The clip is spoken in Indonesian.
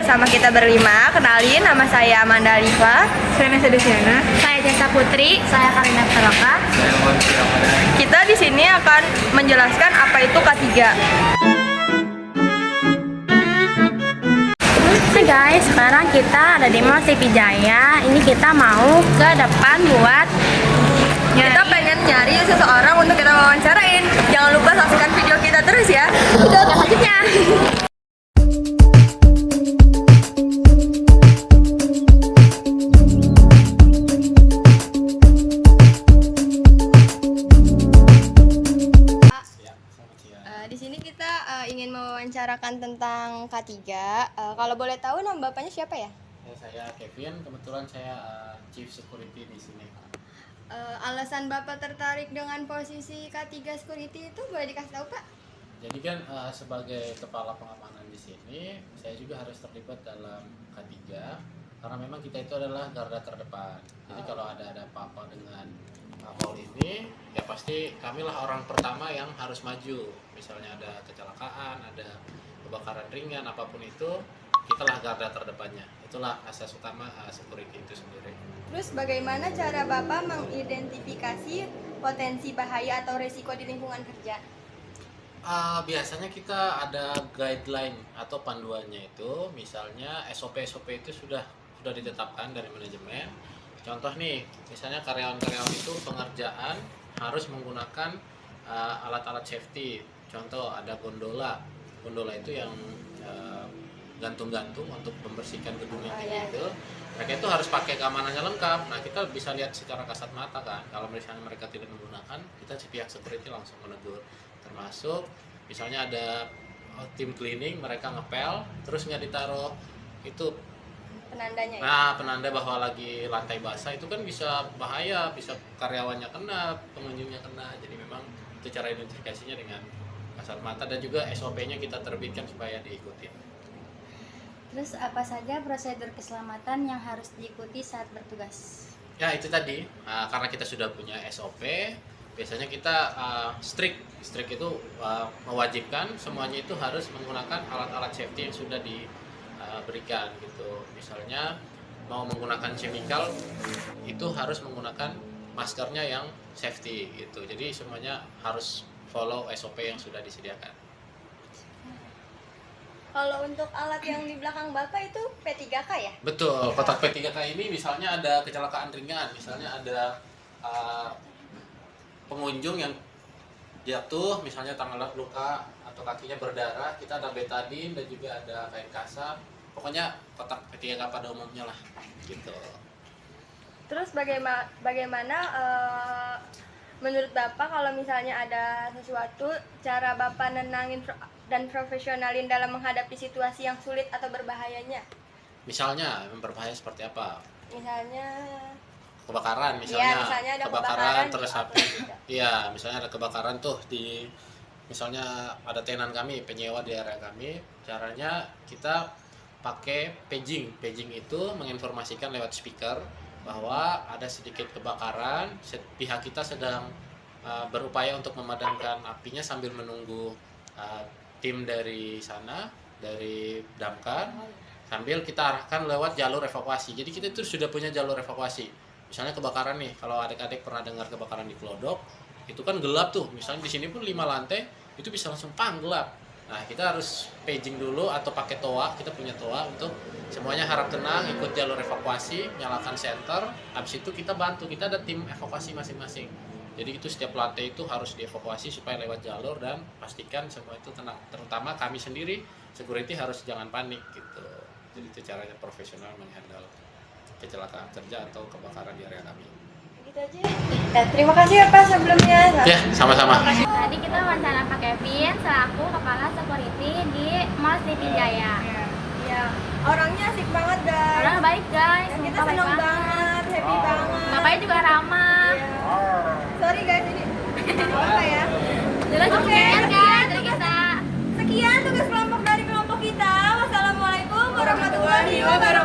bersama kita berlima. Kenalin, nama saya Amanda Alifa. Saya Nesa Desiana. Saya Jasa Putri. Saya Karina Taloka. Kita di sini akan menjelaskan apa itu K3. Hai guys, sekarang kita ada di Mall TV Jaya. Ini kita mau ke depan buat Kita pengen nyari seseorang untuk kita wawancarain. Jangan lupa saksikan video kita terus ya. video selanjutnya. Di sini kita ingin mewawancarakan tentang K3. Kalau boleh tahu nama bapaknya siapa ya? Saya Kevin, kebetulan saya Chief Security di sini. Alasan bapak tertarik dengan posisi K3 Security itu boleh dikasih tahu Pak? Jadi kan sebagai kepala pengamanan di sini, saya juga harus terlibat dalam K3 karena memang kita itu adalah garda terdepan. Jadi kalau ada apa-apa dengan mall ini, ya pasti kamilah orang pertama yang harus maju. Misalnya ada kecelakaan, ada kebakaran ringan, apapun itu, kitalah garda terdepannya. Itulah asas utama security itu sendiri. Terus bagaimana cara bapak mengidentifikasi potensi bahaya atau resiko di lingkungan kerja? Biasanya kita ada guideline atau panduannya itu, misalnya SOP-SOP itu sudah ditetapkan dari manajemen. Contoh nih, misalnya karyawan-karyawan itu pengerjaan harus menggunakan alat-alat safety. Contoh ada gondola itu yang gantung-gantung untuk membersihkan gedung yang tinggi itu. Mereka itu harus pakai keamanannya lengkap. Nah, kita bisa lihat secara kasat mata kan. Kalau misalnya mereka tidak menggunakan, kita pihak security langsung menegur. Termasuk misalnya ada tim cleaning, mereka ngepel, terus nggak ditaruh itu Penandanya ya? Nah, penanda bahwa lagi lantai basah itu kan bisa bahaya, bisa karyawannya kena, pengunjungnya kena. Jadi memang itu cara identifikasinya dengan kasat mata dan juga SOP-nya kita terbitkan supaya diikuti. Terus apa saja prosedur keselamatan yang harus diikuti saat bertugas? Ya itu tadi, karena kita sudah punya SOP, biasanya kita strict itu mewajibkan semuanya itu harus menggunakan alat-alat safety yang sudah diberikan gitu. Misalnya mau menggunakan chemical itu harus menggunakan maskernya yang safety gitu. Jadi semuanya harus follow SOP yang sudah disediakan. Kalau untuk alat yang di belakang bapak itu P3K ya? Betul, kotak P3K ini misalnya ada kecelakaan ringan, misalnya ada pengunjung yang jatuh, misalnya tangan luka atau kakinya berdarah, kita ada betadine dan juga ada kain kasar. Pokoknya kotak P3K pada umumnya lah, gitu. Terus bagaimana menurut bapak kalau misalnya ada sesuatu, cara bapak nenangin dan profesionalin dalam menghadapi situasi yang sulit atau berbahayanya? Misalnya yang berbahaya seperti apa? Misalnya Kebakaran, ya, misalnya ada kebakaran terus di api. Iya, misalnya ada kebakaran tuh di, misalnya ada tenan kami, penyewa di area kami. Caranya kita pakai paging. Paging itu menginformasikan lewat speaker bahwa ada sedikit kebakaran, pihak kita sedang berupaya untuk memadamkan apinya sambil menunggu tim dari sana, dari damkar, sambil kita arahkan lewat jalur evakuasi. Jadi kita itu sudah punya jalur evakuasi. Misalnya kebakaran nih, kalau adik-adik pernah dengar kebakaran di Klodok, itu kan gelap tuh. Misalnya di sini pun 5 lantai, itu bisa langsung gelap. Nah, kita harus paging dulu atau pakai toa, kita punya toa untuk semuanya harap tenang, ikut jalur evakuasi, nyalakan senter, habis itu kita bantu, kita ada tim evakuasi masing-masing. Jadi itu setiap lantai itu harus dievakuasi supaya lewat jalur dan pastikan semua itu tenang. Terutama kami sendiri, security harus jangan panik gitu. Jadi itu caranya profesional menghandle kecelakaan kerja atau kebakaran di area kami. gitu aja. Terima kasih ya Pak sebelumnya. Ya, sama-sama. Tadi kita wawancara Pak Kevin selaku kepala security di Mall TV Jaya. Ya, orangnya asik banget guys. Orangnya baik guys. Dan kita Bapak baik senang banget, happy banget. Bapaknya juga ramah. Iya. Sorry guys, ini apa ya? Jelas Oke, sekian kan dari kita. Sekian tugas kelompok dari kelompok kita. Wassalamualaikum warahmatullahi wabarakatuh.